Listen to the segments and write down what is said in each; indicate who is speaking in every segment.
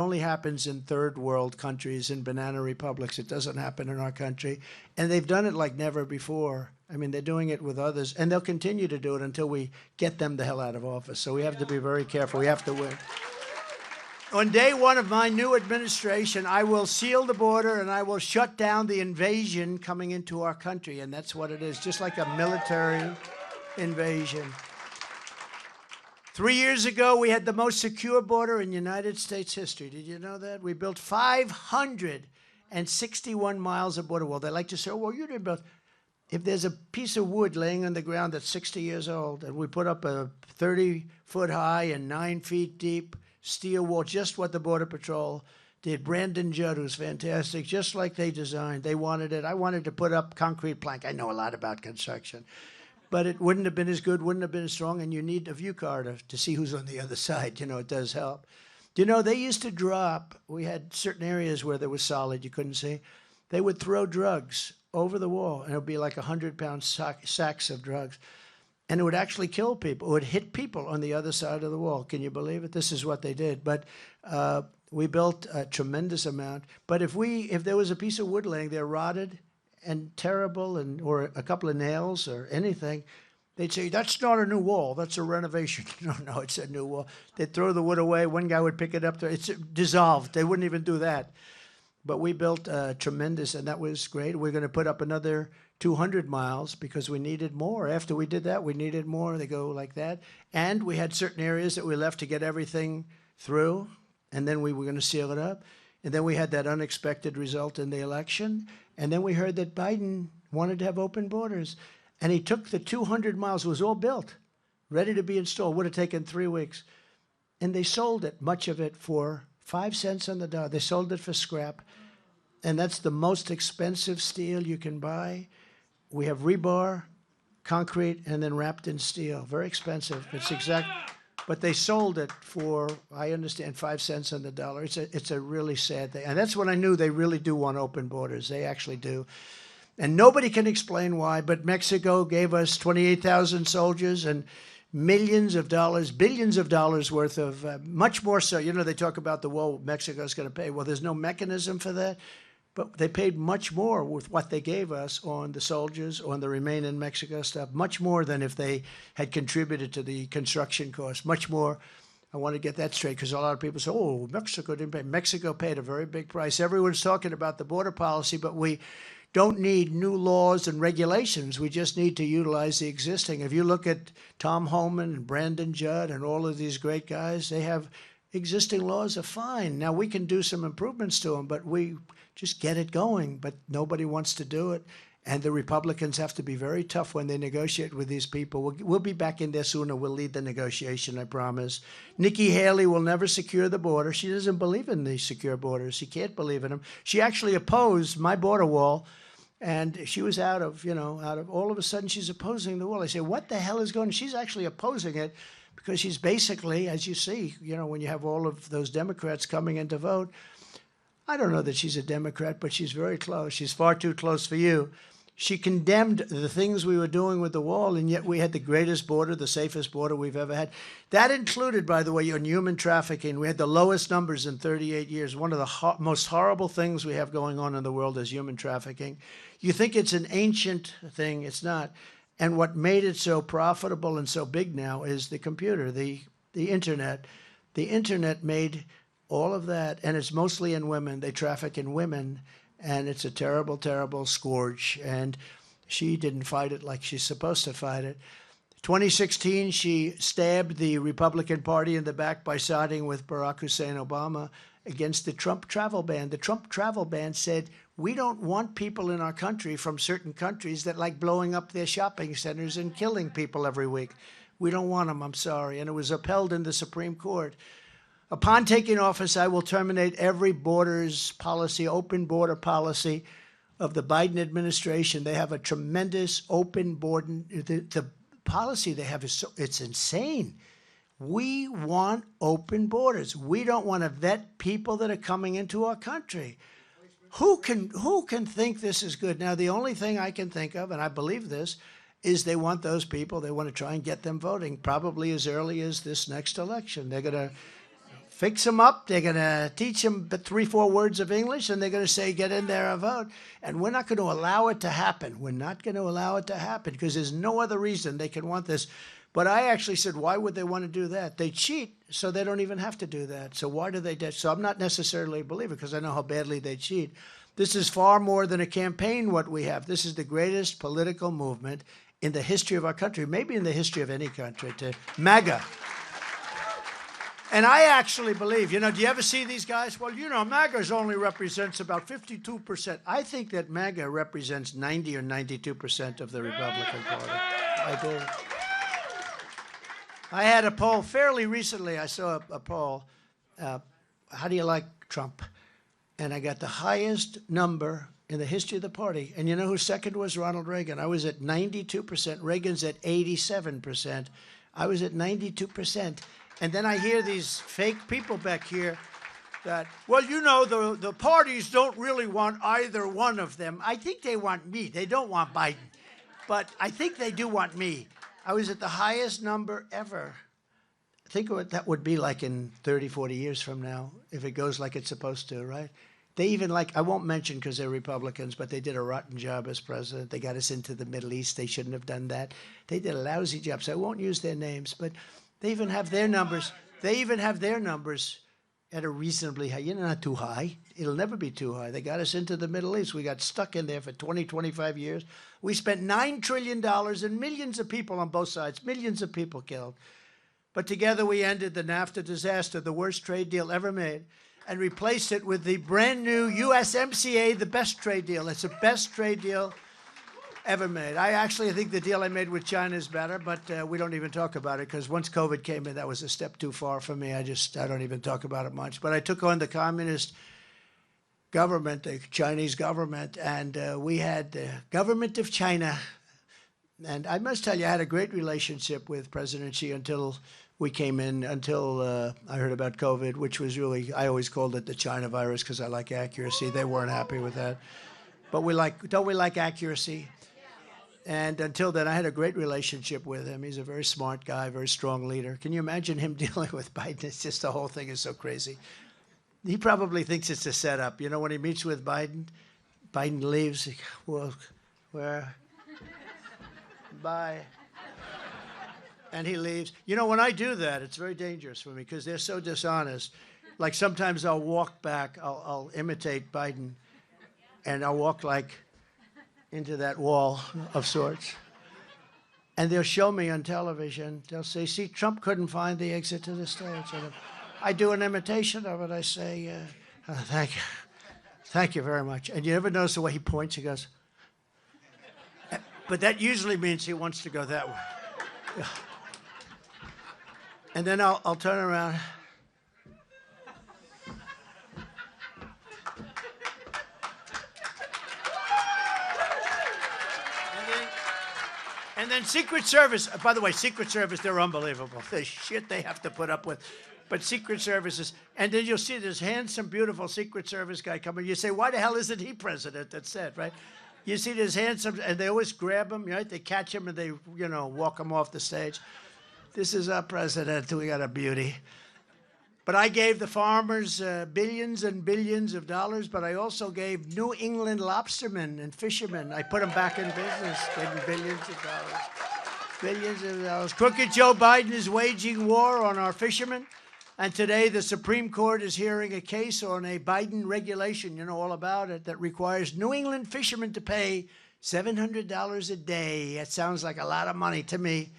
Speaker 1: only happens in third world countries, in banana republics. It doesn't happen in our country. And they've done it like never before. I mean, they're doing it with others, and they'll continue to do it until we get them the hell out of office. So we have to be very careful. We have to win. On day one of my new administration, I will seal the border and I will shut down the invasion coming into our country. And that's what it is, just like a military invasion. 3 years ago, we had the most secure border in United States history. Did you know that? We built 561 miles of border wall. They like to say, oh, well, you didn't build. If there's a piece of wood laying on the ground that's 60 years old, and we put up a 30-foot high and 9 feet deep steel wall, just what the Border Patrol did. Brandon Judd, who's fantastic, just like they designed. They wanted it. I wanted to put up concrete plank. I know a lot about construction. But it wouldn't have been as good, wouldn't have been as strong, and you need a view car to see who's on the other side. You know, it does help. You know, they used to drop, we had certain areas where there was solid, you couldn't see. They would throw drugs over the wall, and it would be like 100-pound sacks of drugs. And it would actually kill people. It would hit people on the other side of the wall. Can you believe it? This is what they did. But we built a tremendous amount. But if there was a piece of wood laying there rotted and terrible, or a couple of nails or anything, they'd say, that's not a new wall, that's a renovation. No, it's a new wall. They'd throw the wood away. One guy would pick it up. It's dissolved. They wouldn't even do that. But we built tremendous, and that was great. We're going to put up another 200 miles because we needed more. After we did that, we needed more. They go like that. And we had certain areas that we left to get everything through, and then we were going to seal it up. And then we had that unexpected result in the election. And then we heard that Biden wanted to have open borders. And he took the 200 miles, it was all built, ready to be installed. Would have taken 3 weeks. And they sold it, much of it, for 5 cents on the dollar. They sold it for scrap. And that's the most expensive steel you can buy. We have rebar, concrete, and then wrapped in steel. Very expensive. It's exact. But they sold it for, I understand, 5 cents on the dollar. It's a really sad thing. And that's when I knew they really do want open borders. They actually do. And nobody can explain why, but Mexico gave us 28,000 soldiers and millions of dollars, billions of dollars worth of, much more so. You know, they talk about the wall Mexico's going to pay. Well, there's no mechanism for that. But they paid much more with what they gave us on the soldiers, on the Remain in Mexico stuff, much more than if they had contributed to the construction costs, much more. I want to get that straight because a lot of people say, oh, Mexico didn't pay. Mexico paid a very big price. Everyone's talking about the border policy, but we don't need new laws and regulations. We just need to utilize the existing. If you look at Tom Homan and Brandon Judd and all of these great guys, they have existing laws are fine. Now, we can do some improvements to them, but we just get it going. But nobody wants to do it. And the Republicans have to be very tough when they negotiate with these people. We'll be back in there sooner. We'll lead the negotiation, I promise. Nikki Haley will never secure the border. She doesn't believe in these secure borders. She can't believe in them. She actually opposed my border wall. And she was out of all of a sudden she's opposing the wall. I say, what the hell is going on? She's actually opposing it because she's basically, as you see, when you have all of those Democrats coming in to vote, I don't know that she's a Democrat, but she's very close. She's far too close for you. She condemned the things we were doing with the wall, and yet we had the greatest border, the safest border we've ever had. That included, by the way, on human trafficking. We had the lowest numbers in 38 years. One of the most horrible things we have going on in the world is human trafficking. You think it's an ancient thing. It's not. And what made it so profitable and so big now is the computer, the Internet. The Internet made all of that, and it's mostly in women. They traffic in women, and it's a terrible, terrible scourge. And she didn't fight it like she's supposed to fight it. 2016, she stabbed the Republican Party in the back by siding with Barack Hussein Obama against the Trump travel ban. The Trump travel ban said, we don't want people in our country from certain countries that like blowing up their shopping centers and killing people every week. We don't want them, I'm sorry. And it was upheld in the Supreme Court. Upon taking office, I will terminate every borders policy, open border policy of the Biden administration. They have a tremendous open border. The policy they have is it's insane. We want open borders. We don't want to vet people that are coming into our country. Who can think this is good? Now, the only thing I can think of, and I believe this, is they want those people, they want to try and get them voting, probably as early as this next election. They're going to fix them up. They're going to teach them 3-4 words of English, and they're going to say, get in there and vote. And we're not going to allow it to happen. We're not going to allow it to happen because there's no other reason they can want this. But I actually said, why would they want to do that? They cheat, so they don't even have to do that. So why do they? So I'm not necessarily a believer because I know how badly they cheat. This is far more than a campaign, what we have. This is the greatest political movement in the history of our country, maybe in the history of any country, to MAGA. And I actually believe, do you ever see these guys? Well, MAGA only represents about 52%. I think that MAGA represents 90 or 92% of the Republican Party. I do. I had a poll fairly recently. I saw a poll. How do you like Trump? And I got the highest number in the history of the party. And you know who second was? Ronald Reagan. I was at 92%. Reagan's at 87%. I was at 92%. And then I hear these fake people back here that, well, the parties don't really want either one of them. I think they want me. They don't want Biden. But I think they do want me. I was at the highest number ever. Think of what that would be like in 30, 40 years from now, if it goes like it's supposed to, right? They even I won't mention because they're Republicans, but they did a rotten job as president. They got us into the Middle East. They shouldn't have done that. They did a lousy job, so I won't use their names, but they even have their numbers. They even have their numbers at a reasonably high, not too high. It'll never be too high. They got us into the Middle East. We got stuck in there for 20, 25 years. We spent $9 trillion and millions of people on both sides, millions of people killed. But together we ended the NAFTA disaster, the worst trade deal ever made, and replaced it with the brand new USMCA, the best trade deal. It's the best trade deal ever made. I think the deal I made with China is better, but we don't even talk about it because once COVID came in, that was a step too far for me. I don't even talk about it much. But I took on the communist government, the Chinese government, and we had the government of China. And I must tell you, I had a great relationship with President Xi until we came in, until I heard about COVID, which was really, I always called it the China virus because I like accuracy. They weren't happy with that. But don't we like accuracy? And until then, I had a great relationship with him. He's a very smart guy, very strong leader. Can you imagine him dealing with Biden? It's just the whole thing is so crazy. He probably thinks it's a setup. When he meets with Biden, Biden leaves. Well, where? Bye. And he leaves. When I do that, it's very dangerous for me because they're so dishonest. Like sometimes I'll walk back, I'll imitate Biden, and I'll walk into that wall of sorts. And they'll show me on television. They'll say, see, Trump couldn't find the exit to the stage. And I do an imitation of it. I say, thank you. Thank you very much. And you ever notice the way he points? He goes, but that usually means he wants to go that way. And then I'll turn around. And then Secret Service, by the way, Secret Service, they're unbelievable. The shit they have to put up with. But Secret Services, and then you'll see this handsome, beautiful Secret Service guy coming. You say, why the hell isn't he president? That's it, right? You see this handsome, and they always grab him, right? They catch him and they, walk him off the stage. This is our president. We got a beauty. But I gave the farmers billions and billions of dollars, but I also gave New England lobstermen and fishermen. I put them back in business, gave them billions of dollars. Billions of dollars. Crooked Joe Biden is waging war on our fishermen. And today the Supreme Court is hearing a case on a Biden regulation, all about it, that requires New England fishermen to pay $700 a day. That sounds like a lot of money to me.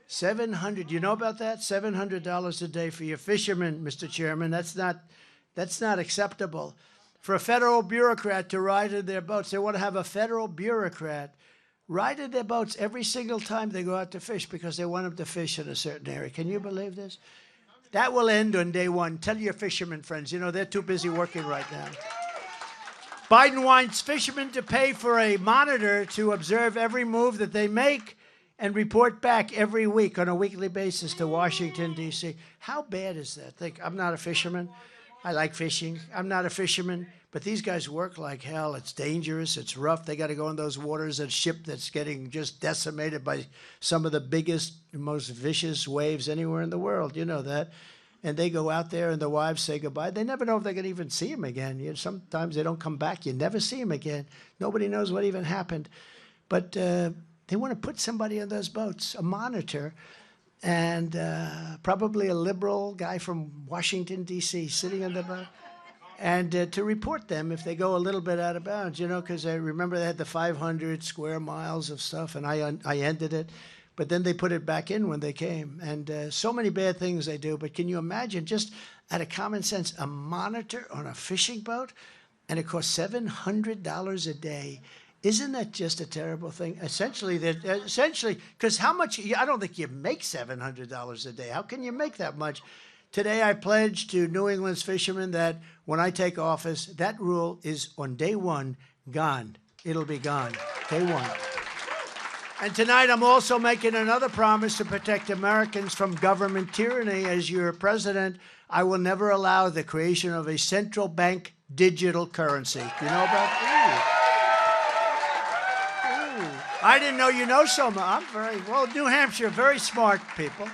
Speaker 1: $700, you know about that? $700 a day for your fishermen, Mr. Chairman. That's not acceptable. For a federal bureaucrat to ride in their boats, they want to have a federal bureaucrat ride in their boats every single time they go out to fish because they want them to fish in a certain area. Can you believe this? That will end on day one. Tell your fishermen friends, they're too busy working right now. Biden wants fishermen to pay for a monitor to observe every move that they make and report back every week on a weekly basis to Washington, D.C. How bad is that? I'm not a fisherman. I like fishing. I'm not a fisherman. But these guys work like hell. It's dangerous. It's rough. They got to go in those waters. A ship that's getting just decimated by some of the biggest, most vicious waves anywhere in the world. You know that. and they go out there and the wives say goodbye. They never know if they're going to even see him again. Sometimes they don't come back. You never see him again. Nobody knows what even happened. But they want to put somebody on those boats, a monitor, and probably a liberal guy from Washington, D.C., sitting on the boat, and to report them if they go a little bit out of bounds, because I remember they had the 500 square miles of stuff, and I ended it. But then they put it back in when they came. And so many bad things they do. But can you imagine, just out of common sense, a monitor on a fishing boat? And it costs $700 a day. Isn't that just a terrible thing? Essentially, because how much? I don't think you make $700 a day. How can you make that much? Today, I pledged to New England's fishermen that when I take office, that rule is on day one gone. It'll be gone. Day one. And tonight, I'm also making another promise to protect Americans from government tyranny. As your president, I will never allow the creation of a central bank digital currency. You know about that? I didn't know you know so much. I'm New Hampshire, very smart people.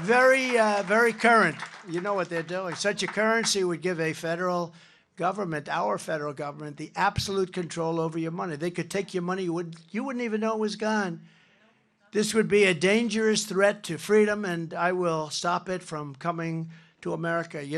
Speaker 1: Very current. You know what they're doing. Such a currency would give a federal government, our federal government, the absolute control over your money. They could take your money, you wouldn't even know it was gone. This would be a dangerous threat to freedom, and I will stop it from coming to America.